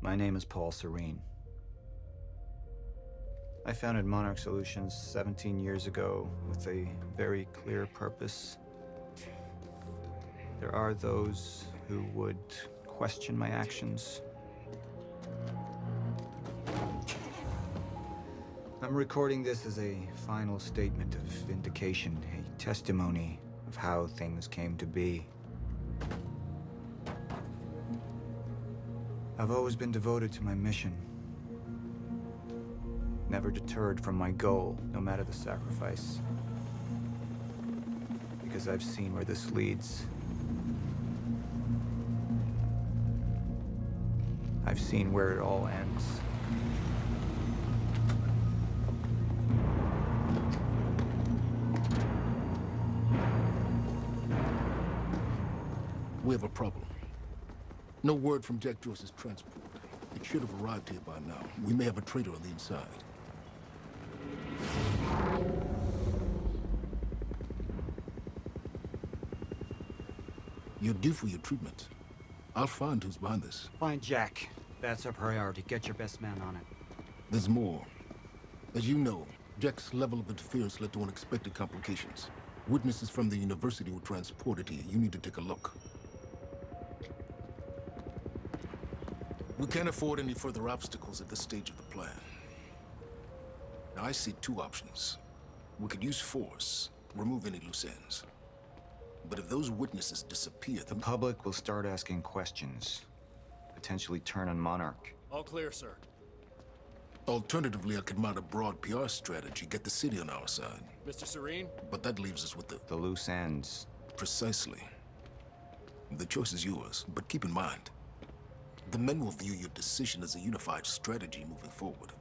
My name is Paul Serene. I founded Monarch Solutions 17 years ago with a very clear purpose. There are those who would question my actions. I'm recording this as a final statement of vindication, a testimony of how things came to be. I've always been devoted to my mission. Never deterred from my goal, no matter the sacrifice. Because I've seen where this leads. I've seen where it all ends. We have a problem. No word from Jack Joyce's transport. It should have arrived here by now. We may have a traitor on the inside. You're due for your treatment. I'll find who's behind this. Find Jack. That's our priority. Get your best man on it. There's more. As you know, Jack's level of interference led to unexpected complications. Witnesses from the university were transported here. You need to take a look. We can't afford any further obstacles at this stage of the plan. Now, I see two options. We could use force, remove any loose ends. But if those witnesses disappear, The public will start asking questions, potentially turn on Monarch. All clear, sir. Alternatively, I could mount a broad PR strategy, get the city on our side. Mr. Serene? But that leaves us with The loose ends. Precisely. The choice is yours, but keep in mind, the men will view your decision as a unified strategy moving forward.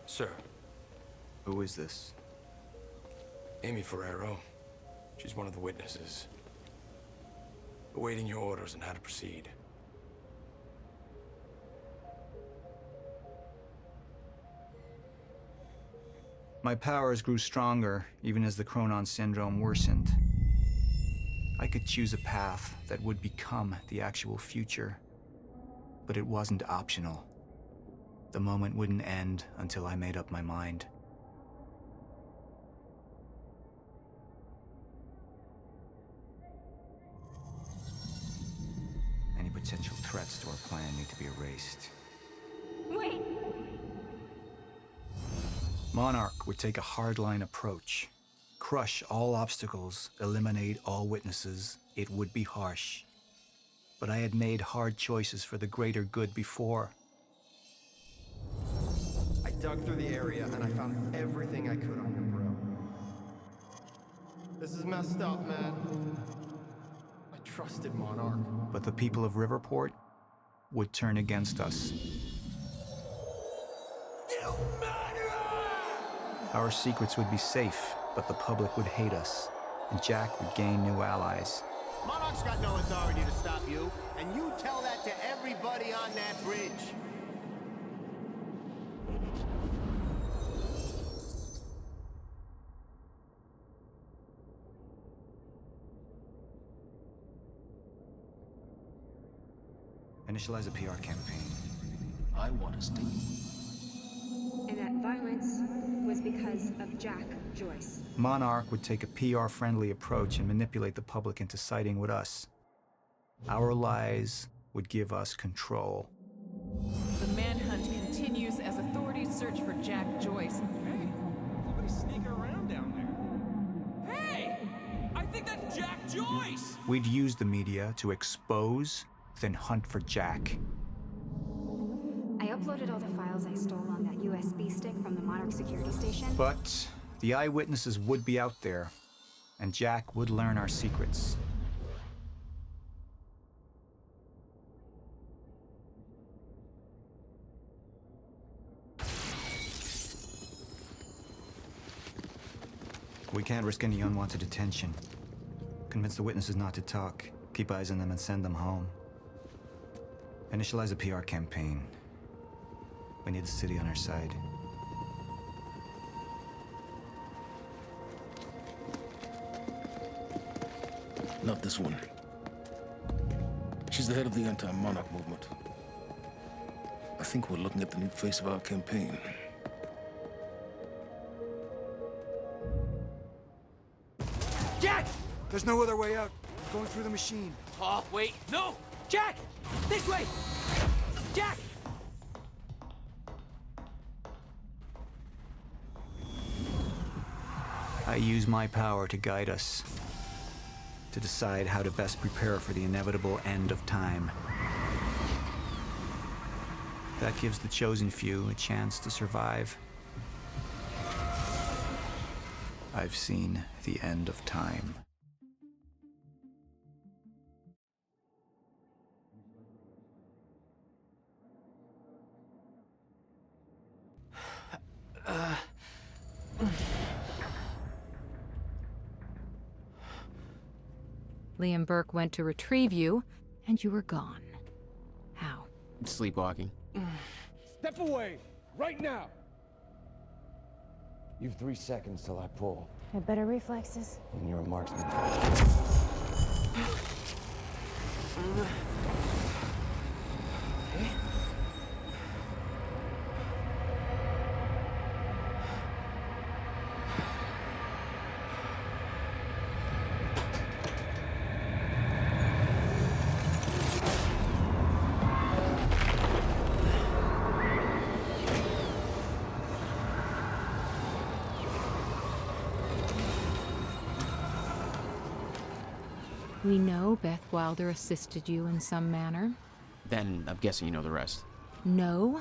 Sir, Who is this? Amy Ferrero. She's one of the witnesses. Awaiting your orders on how to proceed. My powers grew stronger, even as the Chronon syndrome worsened. I could choose a path that would become the actual future, but it wasn't optional. The moment wouldn't end until I made up my mind. Any potential threats to our plan need to be erased. Wait! Monarch would take a hardline approach. Crush all obstacles, eliminate all witnesses. It would be harsh. But I had made hard choices for the greater good before. I dug through the area and I found everything I could on your bro. This is messed up, man. I trusted Monarch. But the people of Riverport would turn against us. Our secrets would be safe, but the public would hate us, and Jack would gain new allies. Monarch's got no authority to stop you, and you tell that to everybody on that bridge. Initialize a PR campaign. I want to stay. And that violence was because of Jack Joyce. Monarch would take a PR-friendly approach and manipulate the public into siding with us. Our lies would give us control. The manhunt continues as authorities search for Jack Joyce. Hey, somebody's sneaking around down there. Hey! I think that's Jack Joyce! We'd use the media to expose, then hunt for Jack. I uploaded all the files I stole on that USB stick from the Monarch security station. But the eyewitnesses would be out there, and Jack would learn our secrets. We can't risk any unwanted attention. Convince the witnesses not to talk. Keep eyes on them and send them home. Initialize a PR campaign. We need the city on our side. Not this one. She's the head of the anti-Monarch movement. I think we're looking at the new face of our campaign. Jack! There's no other way out. We're going through the machine. Oh, wait. No! Jack! This way! Jack! I use my power to guide us, to decide how to best prepare for the inevitable end of time. That gives the chosen few a chance to survive. I've seen the end of time. Liam Burke went to retrieve you, and you were gone. How? Sleepwalking. Step away! Right now! You've 3 seconds till I pull. I have better reflexes. And you're a marksman. We know Beth Wilder assisted you in some manner. Then I'm guessing you know the rest. No,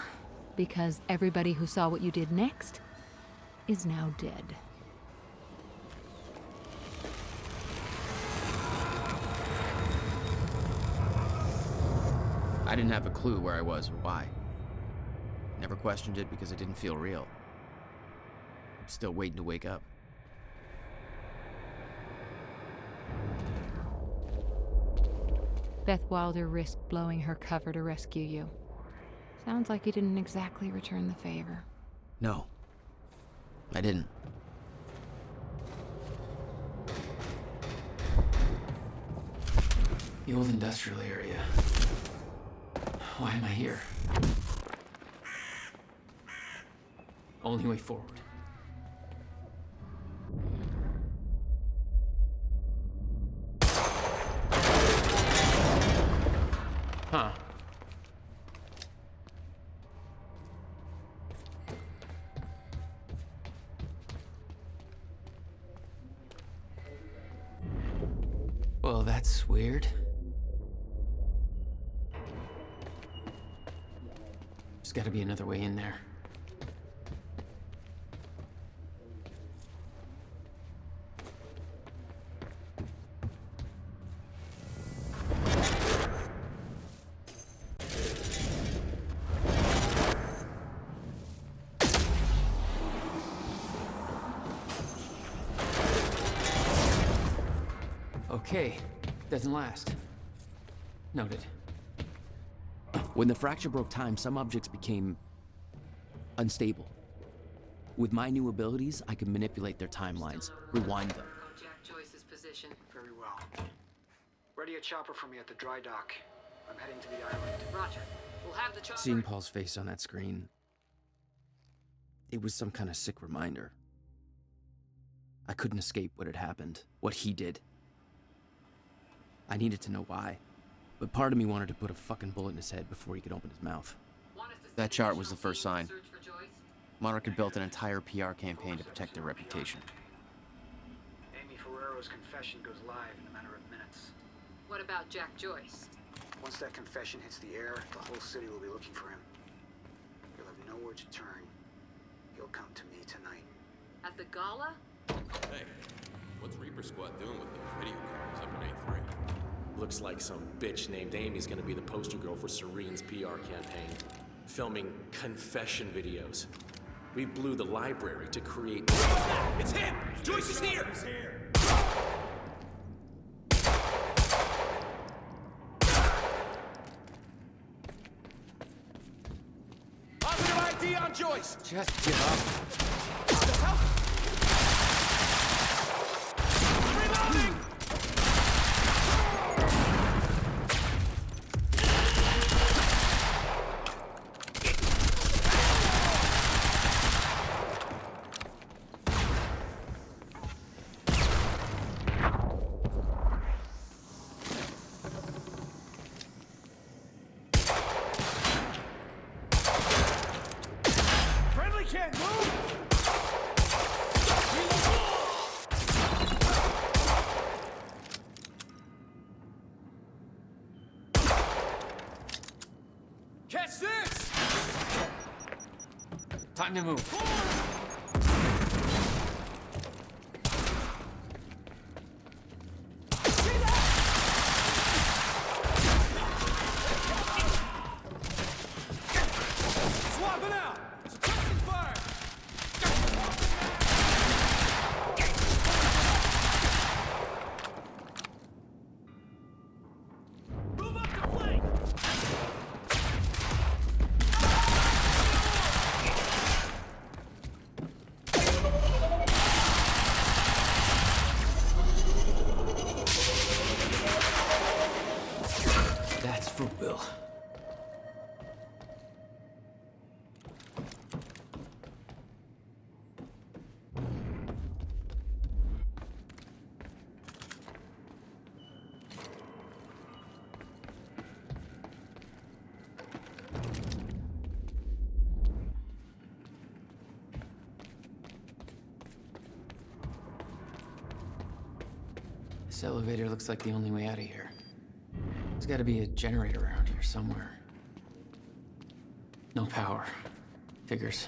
because everybody who saw what you did next is now dead. I didn't have a clue where I was or why. Never questioned it because it didn't feel real. I'm still waiting to wake up. Beth Wilder risked blowing her cover to rescue you. Sounds like you didn't exactly return the favor. No, I didn't. The old industrial area. Why am I here? Only way forward. Huh. Well, that's weird. There's gotta be another way in there. Okay, doesn't last. Noted. When the fracture broke time, some objects became unstable. With my new abilities, I could manipulate their timelines, rewind them. Jack Joyce's position. Very well. Ready a chopper for me at the dry dock. I'm heading to the island. Roger. We'll have the chopper. Seeing Paul's face on that screen, it was some kind of sick reminder. I couldn't escape what had happened, what he did. I needed to know why, but part of me wanted to put a fucking bullet in his head before he could open his mouth. That chart was the first sign. Monarch had built an entire PR campaign to protect their reputation. Amy Ferrero's confession goes live in a matter of minutes. What about Jack Joyce? Once that confession hits the air, the whole city will be looking for him. He'll have nowhere to turn. He'll come to me tonight. At the gala? Hey, what's Reaper Squad doing with those video cameras up in A3? Looks like some bitch named Amy's gonna be the poster girl for Serene's PR campaign. Filming confession videos. We blew the library to create... It's him! Joyce is here! on Joyce! Just give up. Reloading! Friendly can't move! Catch this! Time to move. Swapping out! Suppressing fire! Move up to flank! That's for Will. This elevator looks like the only way out of here. There's gotta be a generator around here somewhere. No power. Figures.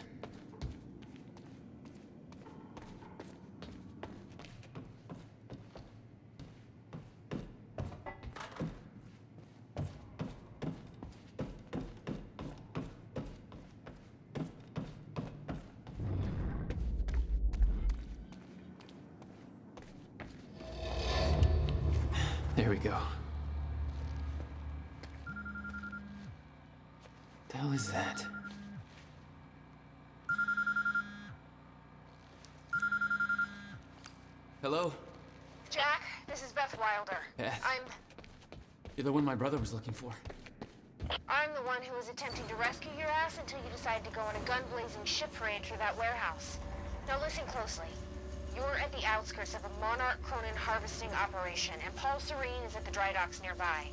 There we go. The hell is that? Hello? Jack, this is Beth Wilder. Beth. You're the one my brother was looking for. I'm the one who was attempting to rescue your ass until you decided to go on a gun-blazing ship parade through that warehouse. Now listen closely. You're at the outskirts of a Monarch Cronin harvesting operation, and Paul Serene is at the dry docks nearby.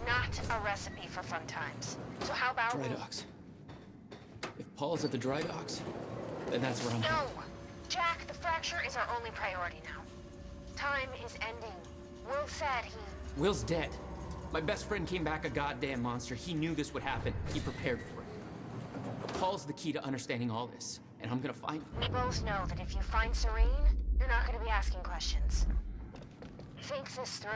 Not a recipe for fun times. So how about... Dry docks. If Paul's at the dry docks, then that's where I'm... No! Jack, the fracture is our only priority now. Time is ending. Will said he... Will's dead. My best friend came back a goddamn monster. He knew this would happen. He prepared for it. Paul's the key to understanding all this, and I'm gonna find him. We both know that if you find Serene, you're not gonna be asking questions. Think this through.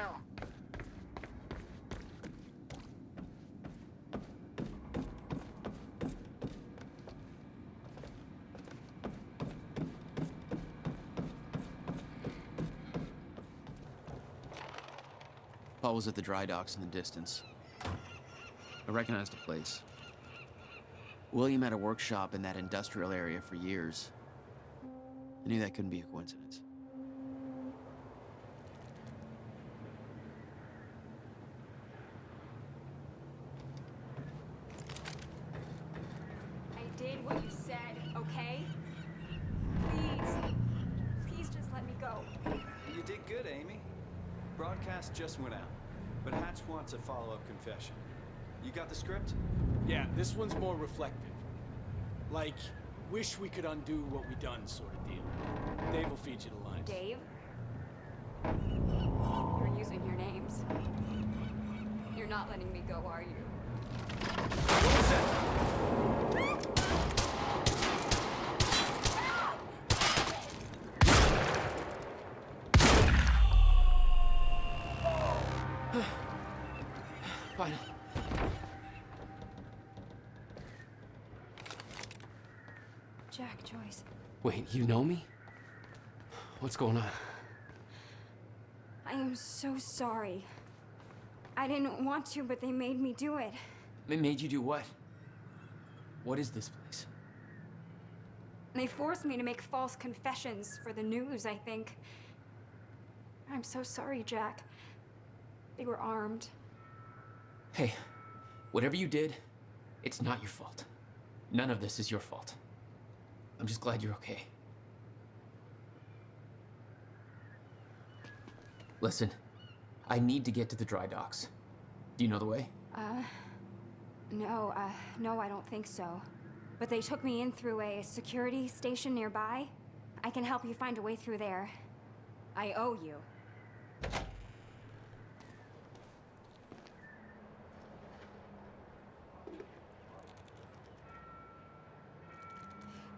Paul was at the dry docks in the distance. I recognized the place. William had a workshop in that industrial area for years. I knew that couldn't be a coincidence. I did what you said, okay? Please. Please just let me go. You did good, Amy. Broadcast just went out, but Hatch wants a follow-up confession. You got the script? Yeah, this one's more reflective. Like, wish we could undo what we done sort of deal. Dave will feed you the lines. Dave? You're using your names. You're not letting me go, are you? What was that? Fine. Jack Joyce. Wait, you know me? What's going on? I am so sorry. I didn't want to, but they made me do it. They made you do what? What is this place? They forced me to make false confessions for the news, I think. I'm so sorry, Jack. They were armed. Hey, whatever you did, it's not your fault. None of this is your fault. I'm just glad you're okay. Listen, I need to get to the dry docks. Do you know the way? No, I don't think so. But they took me in through a security station nearby. I can help you find a way through there. I owe you.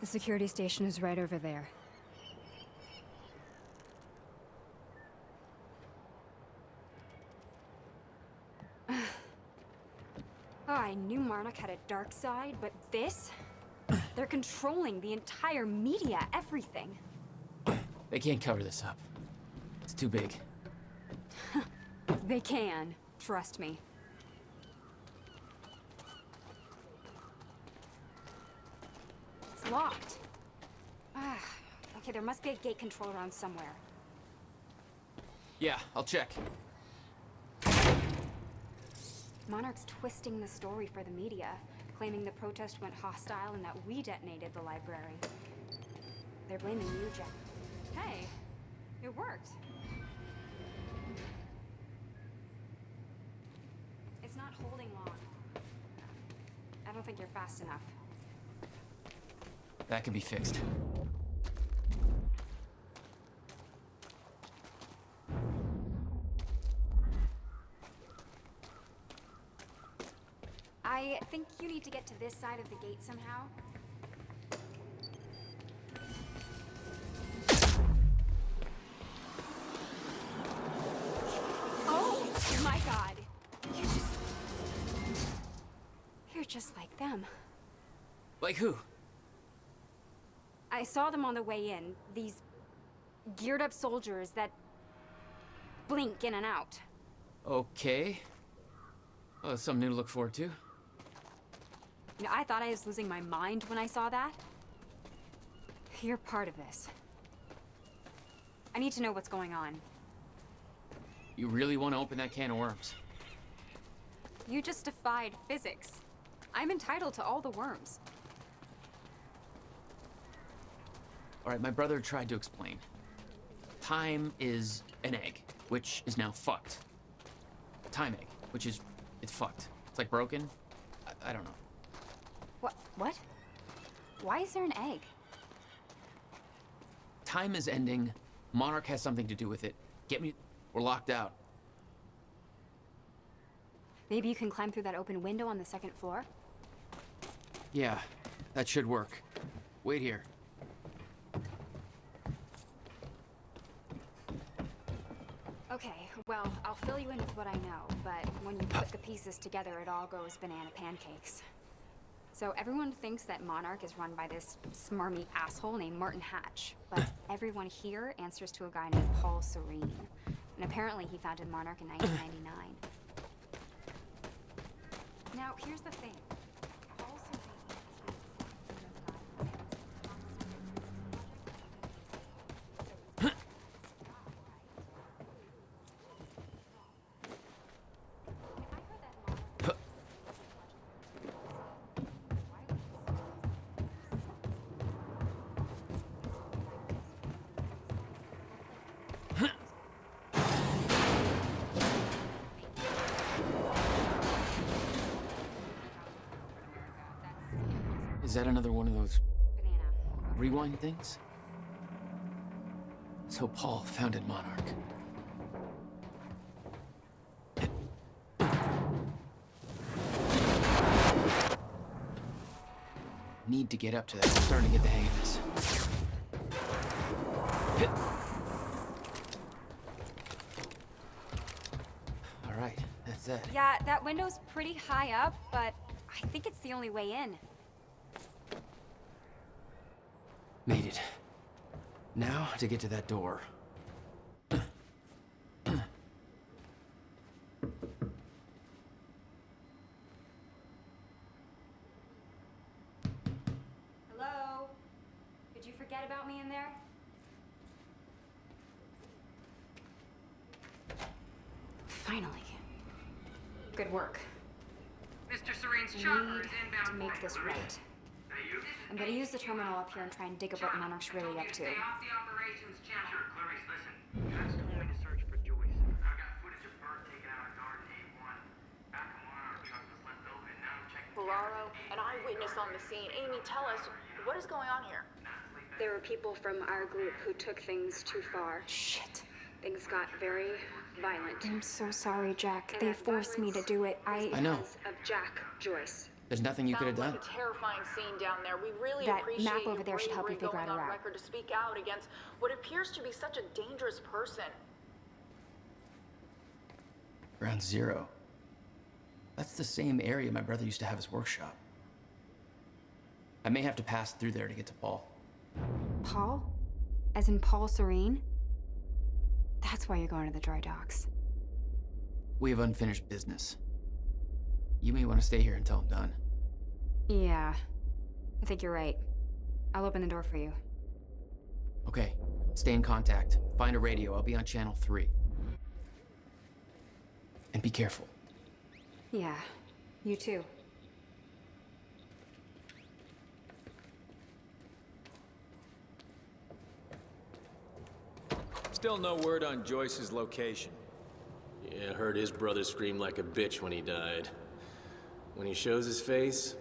The security station is right over there. Oh, I knew Monarch had a dark side, but this? They're controlling the entire media, everything. They can't cover this up. It's too big. They can, trust me. It's locked. Okay, there must be a gate control around somewhere. Yeah, I'll check. Monarch's twisting the story for the media, claiming the protest went hostile and that we detonated the library. They're blaming you, Jack. Hey, it worked. It's not holding long. I don't think you're fast enough. That can be fixed. I think you need to get to this side of the gate somehow. Oh my god! You're just like them. Like who? I saw them on the way in. These geared up soldiers that blink in and out. Okay. Oh, that's something new to look forward to. You know, I thought I was losing my mind when I saw that. You're part of this. I need to know what's going on. You really want to open that can of worms? You just defied physics. I'm entitled to all the worms. All right, my brother tried to explain. Time is an egg, which is now fucked. A time egg, which is, it's fucked. It's like broken. I don't know. What? Why is there an egg? Time is ending. Monarch has something to do with it. Get me, we're locked out. Maybe you can climb through that open window on the second floor? Yeah, that should work. Wait here. Okay, well, I'll fill you in with what I know, but when you put the pieces together, it all goes banana pancakes. So everyone thinks that Monarch is run by this smarmy asshole named Martin Hatch, but everyone here answers to a guy named Paul Serene. And apparently he founded Monarch in 1999. Now, here's the thing. Paul Is that another one of those rewind things? So Paul founded Monarch. Need to get up to that. I'm starting to get the hang of this. All right, that's it. Yeah, that window's pretty high up, but I think it's the only way in. Made it. Now to get to that door. Hello? in there? Finally. Good work. Mr. Serene's I chopper is need inbound. to make this right. I'm gonna use the terminal up here and try and dig up what Monarch's really up to. Stay off the operations channel. Sure, Clarice, listen. Travis told me to search for Joyce. I've got footage of Bert taking out a guard in A1. Back when Monarch truck was left open, now I'm checking. Ferraro, an eyewitness on the scene. Amy, tell us, what is going on here? There were people from our group who took things too far. Shit. Things got very violent. I'm so sorry, Jack. They forced me to do it. I know. Because of Jack Joyce. There's nothing you could have Sounds done. like a terrifying scene down there. We really That appreciate map over your there should help you bravery figure out going a on route. record to speak out against what appears to be such a dangerous person. Ground Zero. That's the same area my brother used to have his workshop. I may have to pass through there to get to Paul. Paul? As in Paul Serene? That's why you're going to the dry docks. We have unfinished business. You may want to stay here until I'm done. Yeah. I think you're right. I'll open the door for you. Okay. Stay in contact. Find a radio. I'll be on channel 3. And be careful. Yeah. You too. Still no word on Joyce's location. Yeah, heard his brother scream like a bitch when he died. When he shows his face,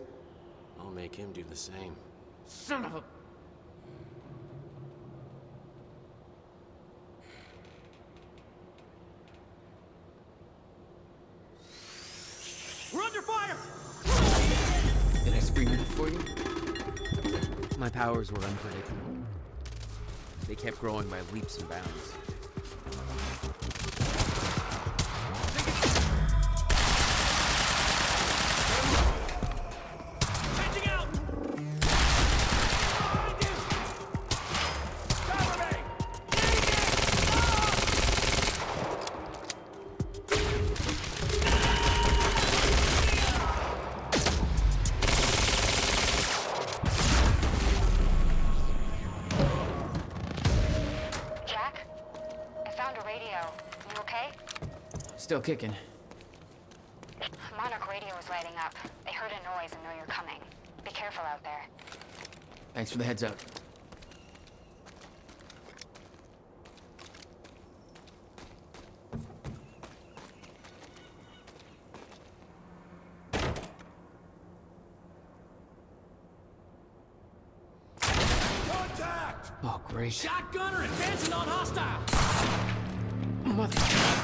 I'll make him do the same. Son of a... We're under fire! Did I scream enough for you? My powers were unpredictable. They kept growing by leaps and bounds. Still kicking. Monarch radio is lighting up. They heard a noise and know you're coming. Be careful out there. Thanks for the heads up. Contact! Oh, great. Shotgunner advancing on hostile! Mother...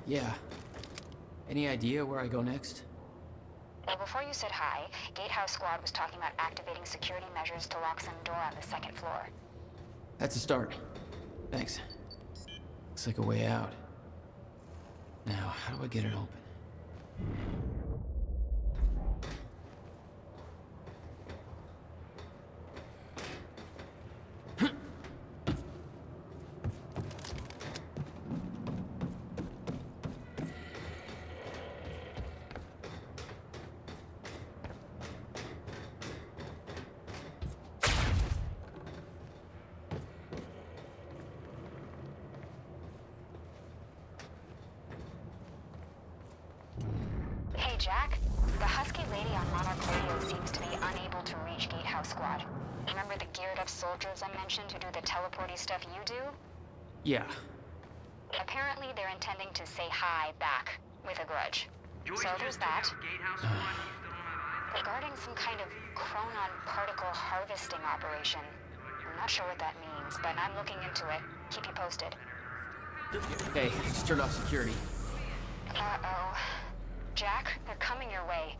Yeah. Any idea where I go next? Well, before you said hi, Gatehouse Squad was talking about activating security measures to lock some door on the second floor. That's a start. Thanks. Looks like a way out. Now, how do I get it open? Hey, Jack. The husky lady on Monarch Radio seems to be unable to reach Gatehouse Squad. Remember the geared-up soldiers I mentioned who do the teleporty stuff you do? Yeah. Apparently they're intending to say hi back, with a grudge. So there's that. Regarding some kind of chronon particle harvesting operation. I'm not sure what that means, but I'm looking into it. Keep you posted. Hey, just turned off security. Uh-oh. Jack, they're coming your way.